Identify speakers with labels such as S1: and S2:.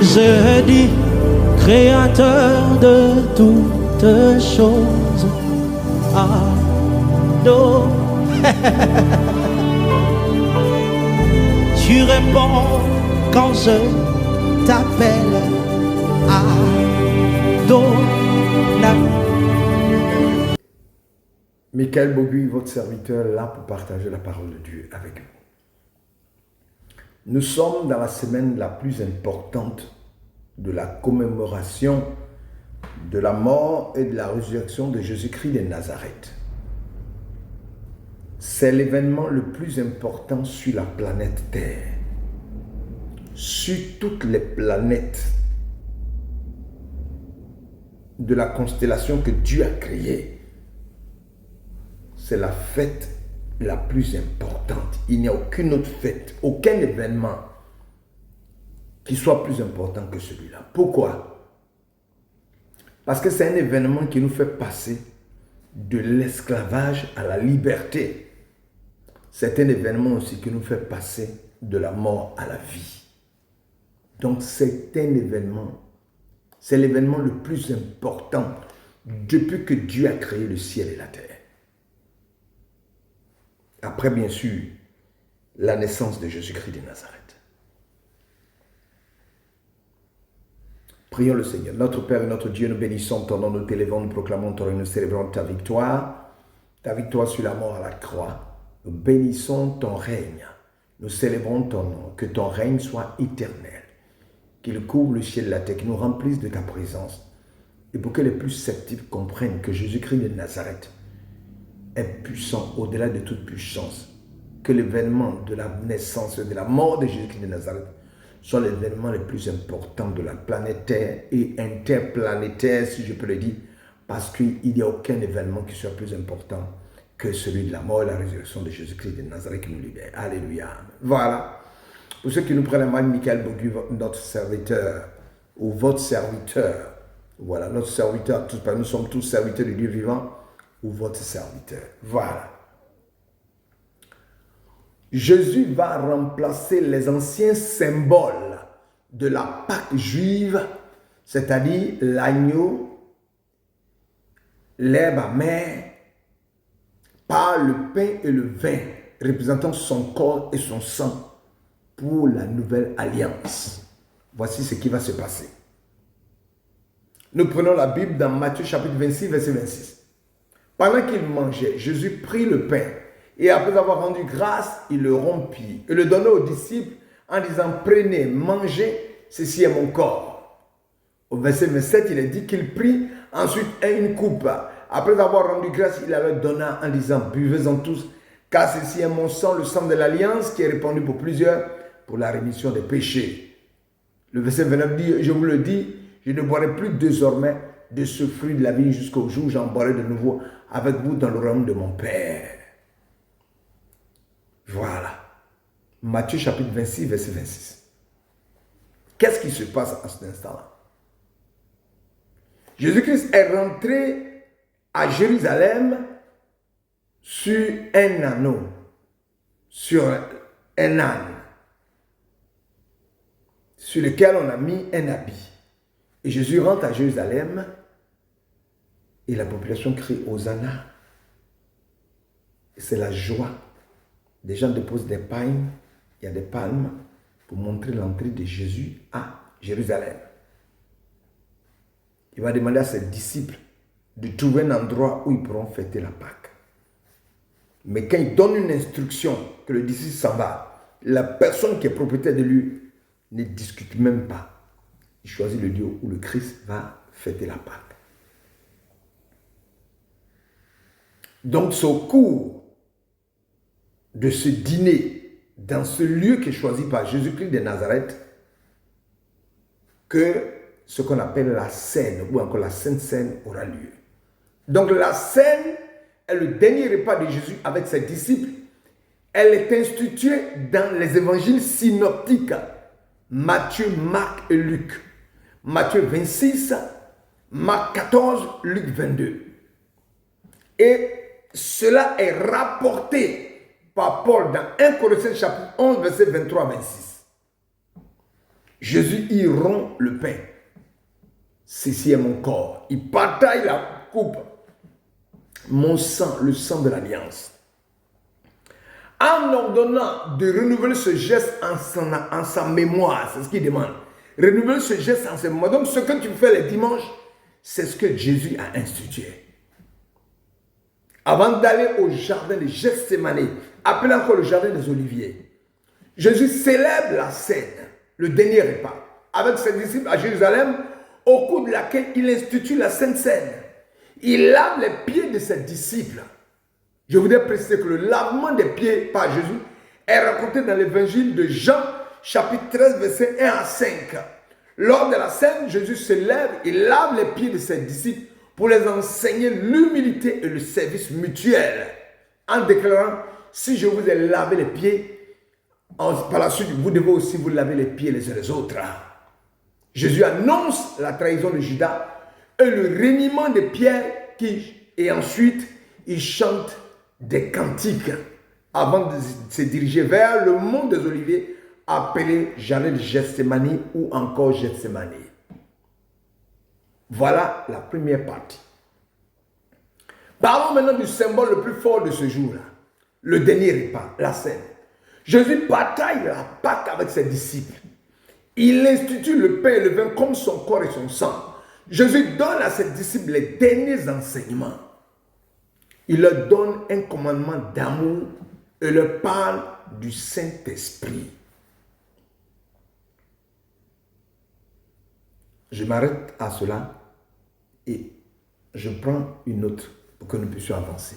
S1: Je dis, créateur de toutes choses, Ado. Tu réponds quand je t'appelle, Adonai.
S2: Michael Bogu, votre serviteur, là pour partager la parole de Dieu avec vous. Nous sommes dans la semaine la plus importante de la commémoration de la mort et de la résurrection de Jésus-Christ de Nazareth. C'est l'événement le plus important sur la planète Terre. Sur toutes les planètes de la constellation que Dieu a créée, c'est la fête la plus importante. Il n'y a aucune autre fête, aucun événement qui soit plus important que celui-là. Pourquoi? Parce que c'est un événement qui nous fait passer de l'esclavage à la liberté. C'est un événement aussi qui nous fait passer de la mort à la vie. Donc c'est un événement, c'est l'événement le plus important depuis que Dieu a créé le ciel et la terre. Après, bien sûr, la naissance de Jésus-Christ de Nazareth. Prions le Seigneur. Notre Père et notre Dieu, nous bénissons ton nom, nous t'élevons, nous proclamons ton règne, nous célébrons ta victoire sur la mort à la croix. Nous bénissons ton règne, nous célébrons ton nom, que ton règne soit éternel, qu'il couvre le ciel et la terre, qu'il nous remplisse de ta présence. Et pour que les plus sceptiques comprennent que Jésus-Christ de Nazareth est puissant au-delà de toute puissance, que l'événement de la naissance et de la mort de Jésus-Christ de Nazareth sont les événements les plus importants de la planète Terre et interplanétaire, si je peux le dire, parce qu'il n'y a aucun événement qui soit plus important que celui de la mort et la résurrection de Jésus-Christ de Nazareth qui nous libère. Alléluia. Voilà. Pour ceux qui nous prennent la main, Michael Bogu, notre serviteur, ou votre serviteur, voilà, notre serviteur, nous sommes tous serviteurs du Dieu vivant, ou votre serviteur. Voilà. Jésus va remplacer les anciens symboles de la Pâque juive, c'est-à-dire l'agneau, l'herbe amère, par le pain et le vin, représentant son corps et son sang pour la nouvelle alliance. Voici ce qui va se passer. Nous prenons la Bible dans Matthieu chapitre 26, verset 26. Pendant qu'il mangeait, Jésus prit le pain et après avoir rendu grâce, il le rompit et le donna aux disciples en disant, prenez, mangez, ceci est mon corps. Au verset 27, il est dit qu'il prit ensuite une coupe. Après avoir rendu grâce, il la leur donna en disant, buvez-en tous, car ceci est mon sang, le sang de l'alliance qui est répandu pour plusieurs pour la rémission des péchés. Le verset 29 dit, je vous le dis, je ne boirai plus désormais de ce fruit de la vie jusqu'au jour où j'en boirai de nouveau avec vous dans le royaume de mon Père. Voilà. Matthieu chapitre 26, verset 26. Qu'est-ce qui se passe à cet instant-là? Jésus-Christ est rentré à Jérusalem sur un anneau, sur un âne, sur lequel on a mis un habit. Et Jésus rentre à Jérusalem et la population crie Hosanna. C'est la joie. Des gens déposent des palmes, il y a des palmes pour montrer l'entrée de Jésus à Jérusalem. Il va demander à ses disciples de trouver un endroit où ils pourront fêter la Pâque. Mais quand il donne une instruction que le disciple s'en va, la personne qui est propriétaire de lui ne discute même pas. Il choisit le lieu où le Christ va fêter la Pâque. Donc, c'est au cours de ce dîner, dans ce lieu qui est choisi par Jésus-Christ de Nazareth, que ce qu'on appelle la scène, ou encore la Sainte Seine, aura lieu. Donc, la scène est le dernier repas de Jésus avec ses disciples. Elle est instituée dans les évangiles synoptiques, Matthieu, Marc et Luc. Matthieu 26, Marc 14, Luc 22. Et cela est rapporté par Paul dans 1 Corinthiens chapitre 11, verset 23 à 26. Jésus y rompt le pain. Ceci est mon corps. Il partage la coupe. Mon sang, le sang de l'alliance. En ordonnant de renouveler ce geste en sa mémoire, c'est ce qu'il demande. Renouveler ce geste en sa mémoire. Donc ce que tu fais les dimanches, c'est ce que Jésus a institué. Avant d'aller au jardin de Gethsémani, appelé encore le jardin des Oliviers, Jésus célèbre la scène, le dernier repas, avec ses disciples à Jérusalem, au cours de laquelle il institue la Sainte Seine. Il lave les pieds de ses disciples. Je voudrais préciser que le lavement des pieds par Jésus est raconté dans l'évangile de Jean, chapitre 13, versets 1 à 5. Lors de la scène, Jésus se lève, il lave les pieds de ses disciples pour les enseigner l'humilité et le service mutuel, en déclarant, si je vous ai lavé les pieds, par la suite, vous devez aussi vous laver les pieds les uns les autres. Jésus annonce la trahison de Judas et le reniement de Pierre, et ensuite, il chante des cantiques avant de se diriger vers le mont des Oliviers, appelé jardin de Gethsémani ou encore Gethsémani. Voilà la première partie. Parlons maintenant du symbole le plus fort de ce jour-là, le dernier repas, la scène. Jésus partage la Pâque avec ses disciples. Il institue le pain et le vin comme son corps et son sang. Jésus donne à ses disciples les derniers enseignements. Il leur donne un commandement d'amour et leur parle du Saint-Esprit. Je m'arrête à cela et je prends une autre pour que nous puissions avancer.